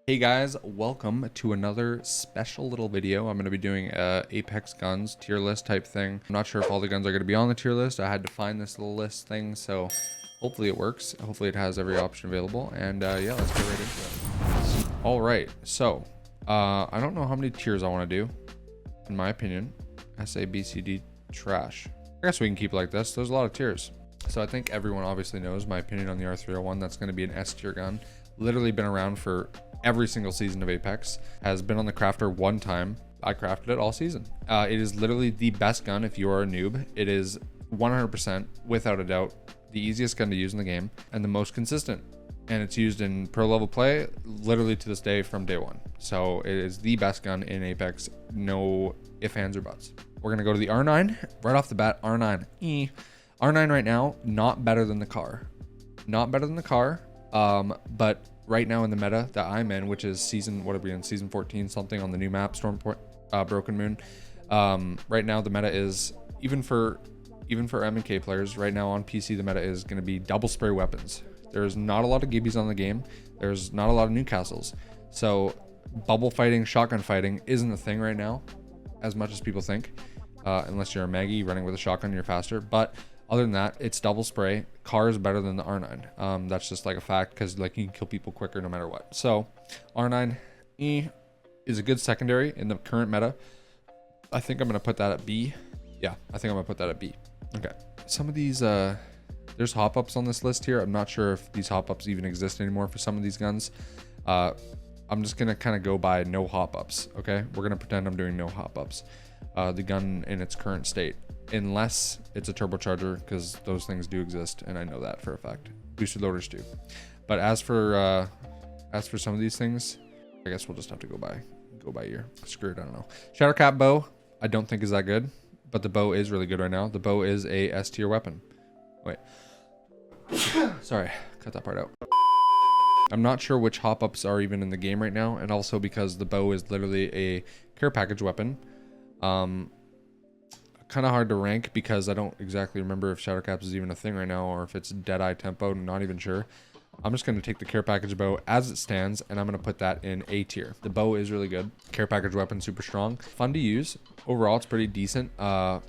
Hey guys, welcome to another special little video. I'm going to be doing a Apex guns tier list type thing. I'm not sure if all the guns are going to be on the tier list. I had to find this little list thing, so hopefully it works. Hopefully it has every option available, and yeah, let's get right into it. All right, so I don't know how many tiers I want to do. In my opinion, S, A, B, C, D, trash. I guess we can keep it like this. There's a lot of tiers. So I think everyone obviously knows my opinion on the R301. That's going to be an S tier gun. Literally been around for every single season of Apex. Has been on the crafter one time. I crafted it all season. It is literally the best gun if you are a noob. It is 100%, without a doubt, the easiest gun to use in the game and the most consistent. And it's used in pro level play literally to this day from day one. So it is the best gun in Apex. No ifs, ands, or buts. We're going to go to the R9. Right off the bat, R9. R9 right now, not better than the car. Not better than the car. But right now in the meta that I'm in, which is season, what are we in? Season 14 something on the new map, Broken Moon. Right now the meta is, even for M&K players, right now on PC, the meta is going to be double spray weapons. There's not a lot of Gibbies on the game. There's not a lot of Newcastles. So bubble fighting, shotgun fighting isn't a thing right now, as much as people think. Unless you're a Maggie running with a shotgun, you're faster. But other than that, it's double spray. Car is better than the R9. That's just like a fact, because like you can kill people quicker no matter what. So R9 is a good secondary in the current meta. I think I'm gonna put that at B. Yeah, I think I'm gonna put that at B. Okay. Some of these there's hop-ups on this list here. I'm not sure if these hop-ups even exist anymore for some of these guns. I'm just gonna kind of go by no hop-ups. Okay, we're gonna pretend I'm doing no hop-ups. The gun in its current state, unless it's a turbocharger, because those things do exist, and I know that for a fact. Boosted loaders do. But as for some of these things, I guess we'll just have to go by ear. Screw it, I don't know. Shadowcat bow, I don't think is that good, but the bow is really good right now. The bow is a S tier weapon. Wait. Sorry, cut that part out. I'm not sure which hop-ups are even in the game right now, and also because the bow is literally a care package weapon. Kind of hard to rank because I don't exactly remember if Shadow Caps is even a thing right now, or if it's Deadeye Tempo. I'm not even sure. I'm just going to take the care package bow as it stands, and I'm going to put that in A tier. The bow is really good. Care package weapon, super strong, fun to use. Overall, it's pretty decent. Yeah,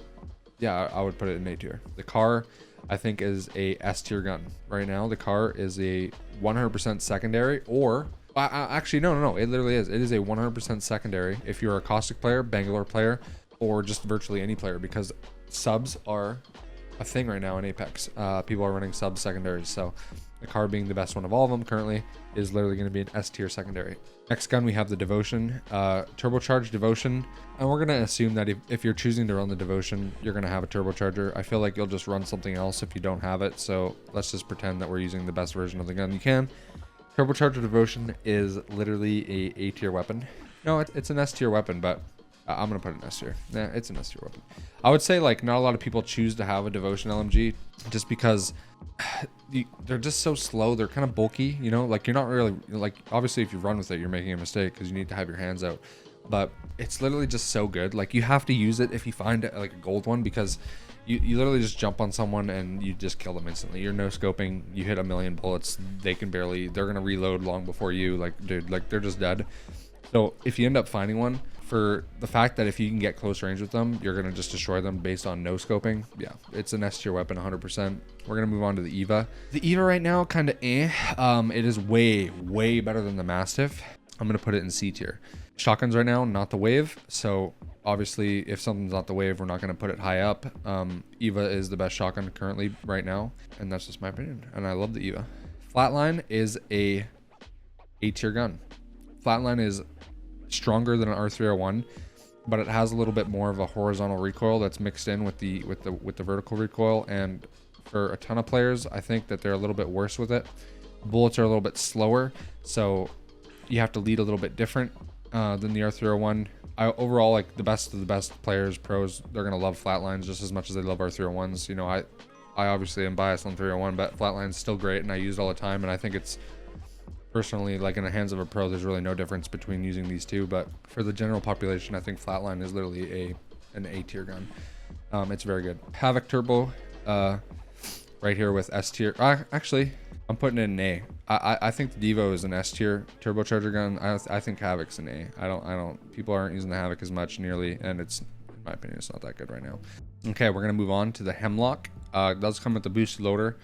I would put it in A tier. The car, I think, is a S tier gun right now. The car is a 100% secondary, or actually no, it literally is. It is a 100% secondary if you're a Caustic player, Bangalore player, or just virtually any player, because subs are a thing right now in Apex. People are running sub secondaries, so the car, being the best one of all of them currently, is literally going to be an S tier secondary. Next gun, we have the Devotion, turbocharged Devotion, and we're going to assume that if you're choosing to run the Devotion, you're going to have a turbocharger. I feel like you'll just run something else if you don't have it, so let's just pretend that we're using the best version of the gun you can. Turbocharged Devotion is literally a tier weapon. No, it's an S tier weapon, but I'm gonna put it in S tier. Nah, it's an S tier weapon. I would say like not a lot of people choose to have a Devotion LMG just because they're just so slow. They're kind of bulky, you know, like you're not really, like, obviously if you run with it, you're making a mistake because you need to have your hands out, but it's literally just so good. Like you have to use it if you find like a gold one, because you literally just jump on someone and you just kill them instantly. You're no scoping, you hit a million bullets, they're gonna reload long before you. Like, dude, like they're just dead. So if you end up finding one, for the fact that if you can get close range with them, you're gonna just destroy them based on no scoping, yeah, it's an S tier weapon 100%. We're gonna move on to the Eva. The Eva right now, kind of it is way better than the Mastiff. I'm gonna put it in C tier. Shotguns right now, not the wave, so obviously if something's not the wave, we're not going to put it high up. Eva is the best shotgun currently right now, and that's just my opinion, and I love the Eva. Flatline is a tier gun. Flatline is stronger than an R301, but it has a little bit more of a horizontal recoil that's mixed in with the vertical recoil, and for a ton of players, I think that they're a little bit worse with it. Bullets are a little bit slower, so you have to lead a little bit different than the R301. Overall, like the best of the best players, pros, they're gonna love Flatlines just as much as they love R301s. You know, I obviously am biased on 301, but Flatline's still great, and I use it all the time, and I think it's personally, like in the hands of a pro, there's really no difference between using these two. But for the general population, I think Flatline is literally an A tier gun. It's very good. Havoc Turbo, right here with S tier. Actually, I'm putting it in A. I think the Devo is an S tier turbocharger gun. I think Havoc's an A. I don't. People aren't using the Havoc as much nearly, and it's, in my opinion, it's not that good right now. Okay, we're gonna move on to the Hemlock. It does come with the boosted loader.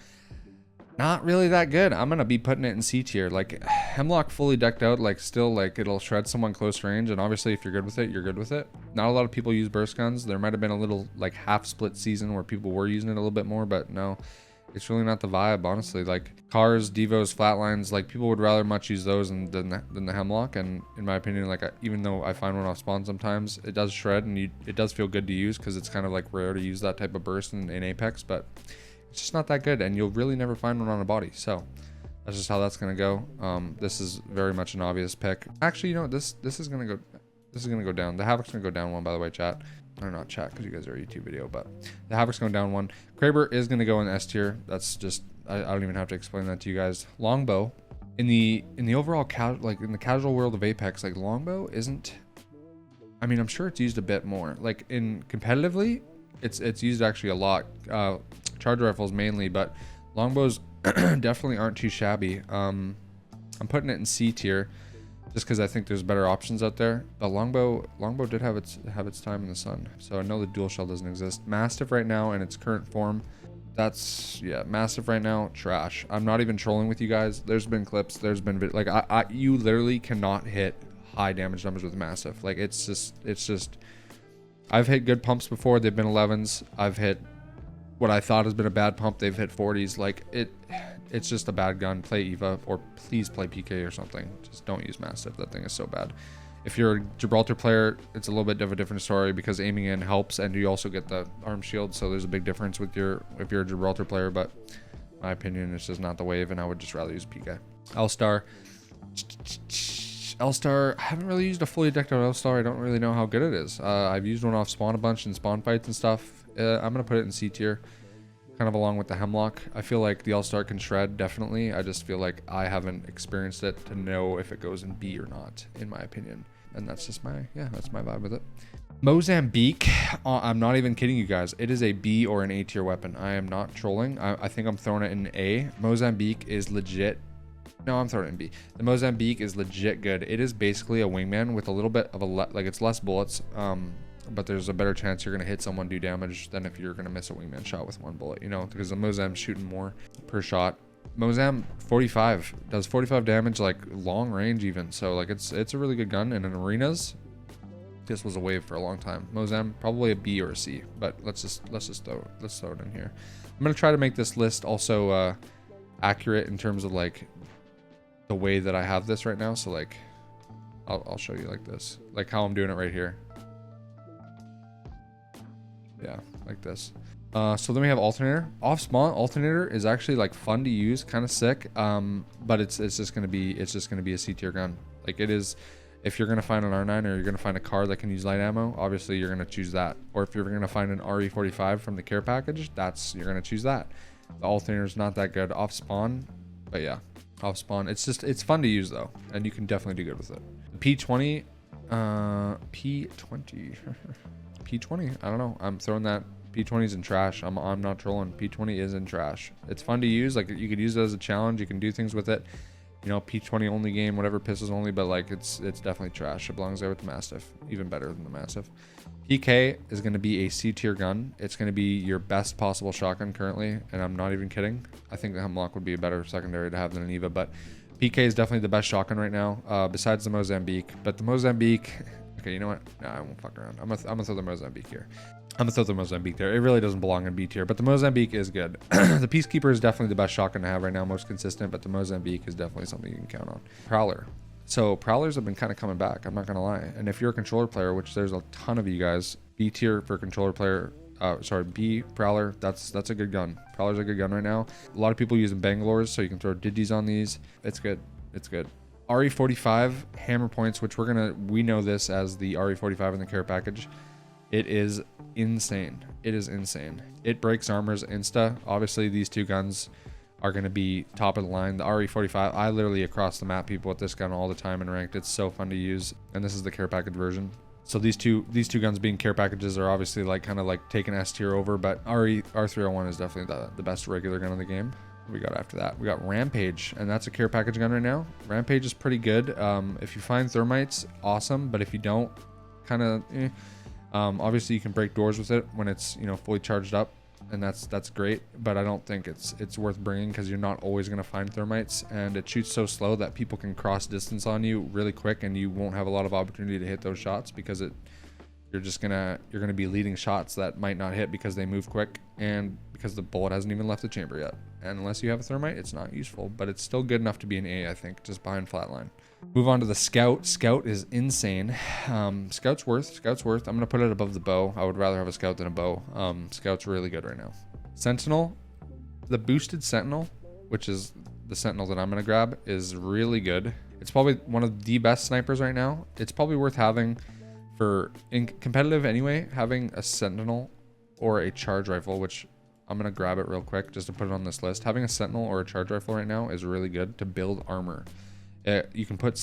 Not really that good. I'm gonna be putting it in C tier. Like Hemlock fully decked out, like still like it'll shred someone close range, and obviously if you're good with it, you're good with it. Not a lot of people use burst guns. There might have been a little like half split season where people were using it a little bit more, but no, it's really not the vibe, honestly. Like cars, Devos, flatlines, like people would rather much use those than the Hemlock. And in my opinion, like even though I find one off spawn sometimes, it does shred and it does feel good to use because it's kind of like rare to use that type of burst in Apex, but it's just not that good, and you'll really never find one on a body. So that's just how that's gonna go. This is very much an obvious pick. Actually, you know, this is gonna go down. The Havoc's gonna go down one, by the way, chat. Or not chat, because you guys are a YouTube video, but the Havoc's going down one. Kraber is gonna go in S tier. That's just I don't even have to explain that to you guys. Longbow, in the overall like in the casual world of Apex, like longbow isn't. I mean, I'm sure it's used a bit more. Like in competitively, it's used actually a lot. Charge rifles mainly, but longbows definitely aren't too shabby. I'm putting it in C tier just because I think there's better options out there. But longbow did have its time in the sun. So I know the dual shell doesn't exist. Mastiff right now in its current form, that's, yeah, Mastiff right now, trash. I'm not even trolling with you guys. There's been clips, there's been like you literally cannot hit high damage numbers with Mastiff. Like it's just I've hit good pumps before, they've been 11s. I've hit what I thought has been a bad pump, they've hit 40s. Like it's just a bad gun. Play Eva, or please play PK or something. Just don't use Mastiff. That thing is so bad. If you're a Gibraltar player, it's a little bit of a different story because aiming in helps, and you also get the arm shield. So there's a big difference with if you're a Gibraltar player. But in my opinion, it's just not the wave, and I would just rather use PK. L-Star. L-Star, I haven't really used a fully decked out L-Star. I don't really know how good it is. I've used one off spawn a bunch in spawn fights and stuff. I'm gonna put it in C tier, kind of along with the Hemlock. I feel like the L-Star can shred, definitely. I just feel like I haven't experienced it to know if it goes in B or not, in my opinion. And that's just that's my vibe with it. Mozambique, I'm not even kidding you guys. It is a B or an A tier weapon. I am not trolling. I think I'm throwing it in A. Mozambique is legit. No, I'm throwing it in B. The Mozambique is legit good. It is basically a wingman with a little bit of like it's less bullets. But there's a better chance you're going to hit someone, do damage, than if you're going to miss a wingman shot with one bullet, you know, because the Mozam's shooting more per shot. Mozam 45 does 45 damage, like long range even. So like it's a really good gun. And in arenas, this was a wave for a long time. Mozam probably a B or a C, but let's throw it in here. I'm going to try to make this list also accurate in terms of like the way that I have this right now. So like I'll show you like this, like how I'm doing it right here. Yeah, like this. So then we have alternator. Off spawn alternator is actually like fun to use, kind of sick. But it's just gonna be a C tier gun. Like it is. If you're gonna find an R9 or you're gonna find a car that can use light ammo, obviously you're gonna choose that. Or if you're gonna find an RE45 from the care package, you're gonna choose that. The alternator is not that good off spawn, but yeah, off spawn. It's fun to use though, and you can definitely do good with it. The P20, P20. P20, I don't know. I'm throwing that. P20's in trash. I'm not trolling. P20 is in trash. It's fun to use. Like you could use it as a challenge. You can do things with it. You know, P20 only game, whatever, pistols only. But like it's definitely trash. It belongs there with the Mastiff. Even better than the Mastiff. PK is going to be a C tier gun. It's going to be your best possible shotgun currently, and I'm not even kidding. I think the Hemlock would be a better secondary to have than an Eva, but PK is definitely the best shotgun right now, besides the Mozambique. But the Mozambique. Okay, you know what? No, I won't fuck around. I'm gonna throw the Mozambique here. I'm gonna throw the Mozambique there. It really doesn't belong in B tier, but the Mozambique is good. The Peacekeeper is definitely the best shotgun to have right now, most consistent, but the Mozambique is definitely something you can count on. Prowler. So Prowlers have been kind of coming back, I'm not gonna lie. And if you're a controller player, which there's a ton of you guys, B tier for controller player, B Prowler, that's a good gun. Prowler's a good gun right now. A lot of people using Bangalore's, so you can throw Digis on these. It's good. It's good. RE45 hammer points, which we know this as the RE45 in the care package. It is insane. It is insane. It breaks armors insta. Obviously these two guns are going to be top of the line. The RE45, I literally across the map people with this gun all the time in ranked. It's so fun to use, and this is the care package version. So these two guns being care packages are obviously like kind of like taking S tier over, but R301 is definitely the best regular gun in the game. we got after that? We got Rampage, and that's a care package gun right now. Rampage is pretty good. If you find thermites, awesome. But if you don't, kind of, obviously you can break doors with it when it's, you know, fully charged up, and that's great. But I don't think it's worth bringing because you're not always gonna find thermites, and it shoots so slow that people can cross distance on you really quick, and you won't have a lot of opportunity to hit those shots because you're gonna be leading shots that might not hit because they move quick and because the bullet hasn't even left the chamber yet. And unless you have a thermite, it's not useful, but it's still good enough to be an A, I think, just behind flatline. Move on to the Scout. Scout is insane. Scout's worth. I'm gonna put it above the bow. I would rather have a Scout than a bow. Scout's really good right now. Sentinel, the boosted Sentinel, which is the Sentinel that I'm gonna grab, is really good. It's probably one of the best snipers right now. It's probably worth having for in competitive anyway, having a Sentinel or a charge rifle, which I'm gonna grab it real quick just to put it on this list. Having a Sentinel or a charge rifle right now is really good to build armor. You can put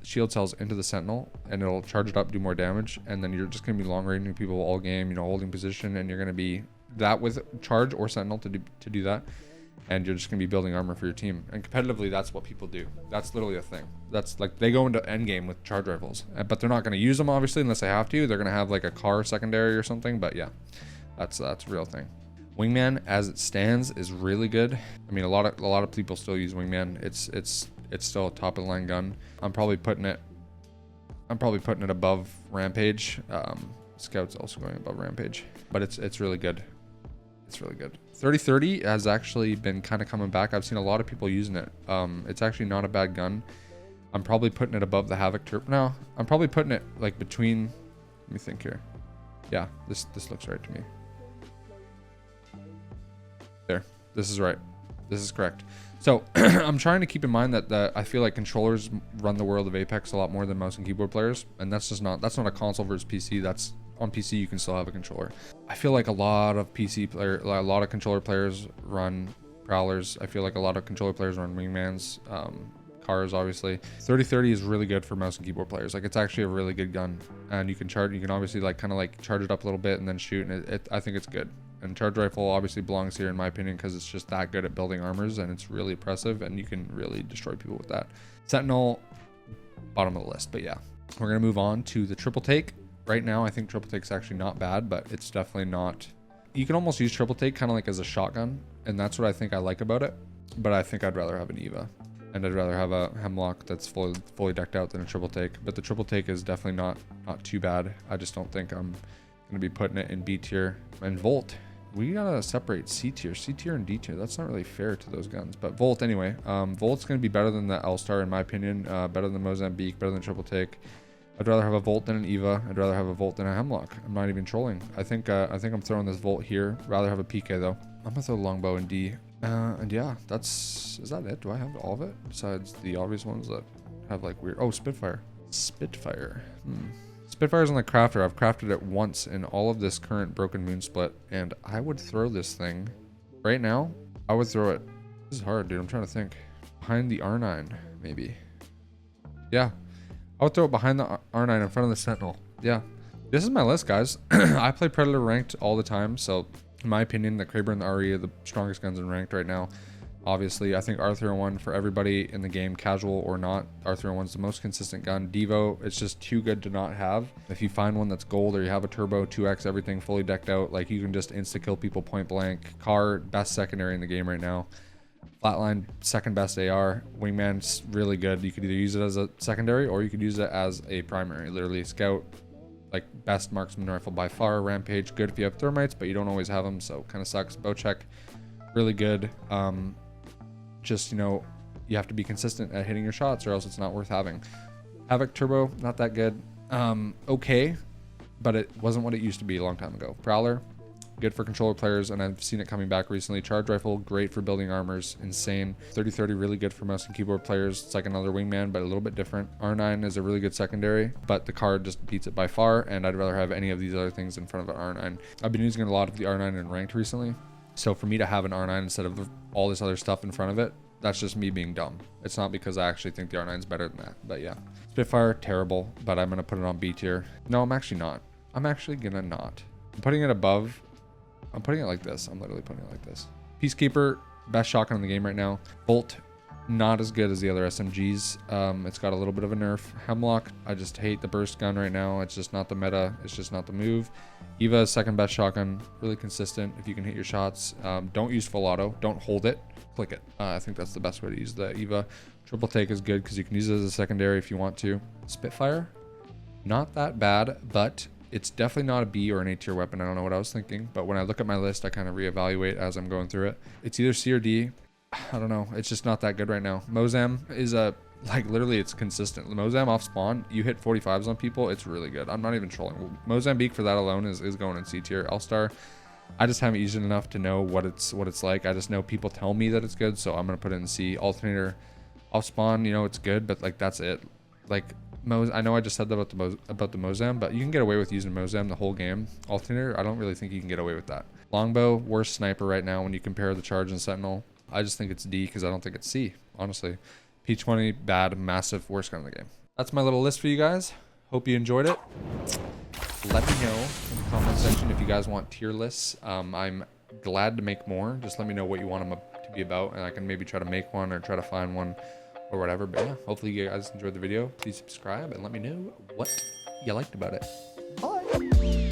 shield cells into the Sentinel and it'll charge it up, do more damage, and then you're just gonna be long ranging people all game, you know, holding position, and you're gonna be that with charge or Sentinel to do that, and you're just gonna be building armor for your team. And competitively, that's what people do. That's literally a thing. That's like they go into end game with charge rifles, but they're not gonna use them obviously unless they have to. They're gonna have like a car secondary or something. But yeah, that's a real thing. Wingman as it stands is really good. I mean, a lot of people still use Wingman. It's still a top of the line gun. I'm probably putting it above Rampage. Scout's also going above Rampage, but it's really good. It's really good. 3030 has actually been kind of coming back. I've seen a lot of people using it. It's actually not a bad gun. I'm probably putting it above the Havoc Turbo. No, I'm probably putting it like between. Let me think here. Yeah, this looks right to me. There, this is right. This is correct. So I'm trying to keep in mind that I feel like controllers run the world of Apex a lot more than mouse and keyboard players, and that's not a console versus PC. That's on PC you can still have a controller. I feel like a lot of controller players run Prowlers. I feel like a lot of controller players run Wingmans, cars obviously. 3030 is really good for mouse and keyboard players. Like it's actually a really good gun, and you can obviously like kind of like charge it up a little bit and then shoot, and I think it's good. And charge rifle obviously belongs here in my opinion because it's just that good at building armors and it's really impressive and you can really destroy people with that. Sentinel, bottom of the list, but yeah. We're gonna move on to the triple take. Right now I think triple take's actually not bad, but it's definitely not. You can almost use triple take kind of like as a shotgun, and that's what I think I like about it. But I think I'd rather have an Eva, and I'd rather have a Hemlock that's fully decked out than a triple take. But the triple take is definitely not too bad. I just don't think I'm gonna be putting it in B tier. And Volt, we gotta separate C tier and D tier. That's not really fair to those guns, but Volt anyway. Volt's gonna be better than the L-Star in my opinion, better than Mozambique, better than triple take. I'd rather have a Volt than an Eva. I'd rather have a Volt than a Hemlock. I'm not even trolling. I think I'm throwing this Volt here. Rather have a PK though. I'm gonna throw longbow in D. And yeah, is that it? Do I have all of it besides the obvious ones that have like weird? Oh, Spitfire. Spitfire's on the crafter. I've crafted it once in all of this current Broken Moon split, and I would throw this thing right now. I would throw it. This is hard, dude. I'm trying to think. Behind the R9, maybe. Yeah, I would throw it behind the R9 in front of the Sentinel. Yeah, this is my list, guys. I play Predator ranked all the time, so in my opinion, the Kraber and the RE are the strongest guns in ranked right now. Obviously, I think R301 for everybody in the game, casual or not, R301 is the most consistent gun. Devo, it's just too good to not have. If you find one that's gold or you have a turbo, 2x, everything fully decked out, like you can just insta-kill people point blank. Car, best secondary in the game right now. Flatline, second best AR. Wingman's really good. You could either use it as a secondary or you could use it as a primary. Literally, Scout, like best marksman rifle by far. Rampage, good if you have thermites, but you don't always have them, so kind of sucks. Bocek, really good. Just, you know, you have to be consistent at hitting your shots or else it's not worth having. Havoc Turbo, not that good. Okay, but it wasn't what it used to be a long time ago. Prowler, good for controller players, and I've seen it coming back recently. Charge rifle, great for building armors, insane. 3030, really good for mouse and keyboard players. It's like another Wingman, but a little bit different. R9 is a really good secondary, but the card just beats it by far, and I'd rather have any of these other things in front of an R9. I've been using a lot of the R9 in ranked recently. So for me to have an R9 instead of all this other stuff in front of it, that's just me being dumb. It's not because I actually think the R9 is better than that, but yeah. Spitfire, terrible, but I'm gonna put it on B tier. No, I'm actually not. I'm actually gonna not. I'm putting it above. I'm putting it like this. I'm literally putting it like this. Peacekeeper, Best shotgun in the game right now. Bolt, not as good as the other SMGs. It's got a little bit of a nerf. Hemlock, I just hate the burst gun right now. It's just not the meta. It's just not the move. Eva is second best shotgun. Really consistent if you can hit your shots. Don't use full auto. Don't hold it. Click it. I think that's the best way to use the Eva. Triple take is good because you can use it as a secondary if you want to. Spitfire, not that bad, but it's definitely not a B or an A tier weapon. I don't know what I was thinking, but when I look at my list, I kind of reevaluate as I'm going through it. It's either C or D. I don't know. It's just not that good right now. Mozam is like literally it's consistent. Mozam off spawn, you hit 45s on people, it's really good. I'm not even trolling. Mozambique for that alone is going in C tier. L-Star, I just haven't used it enough to know what it's like. I just know people tell me that it's good, so I'm gonna put it in C. Alternator off spawn, you know, it's good, but like that's it. Like I know I just said that about the Mozam, but you can get away with using Mozam the whole game. Alternator, I don't really think you can get away with that. Longbow, worst sniper right now when you compare the Charge and Sentinel. I just think it's D because I don't think it's C, honestly. P20, bad, massive, worst gun in the game. That's my little list for you guys. Hope you enjoyed it. Let me know in the comment section if you guys want tier lists. I'm glad to make more. Just let me know what you want them to be about, and I can maybe try to make one or try to find one or whatever. But yeah, hopefully you guys enjoyed the video. Please subscribe and let me know what you liked about it. Bye.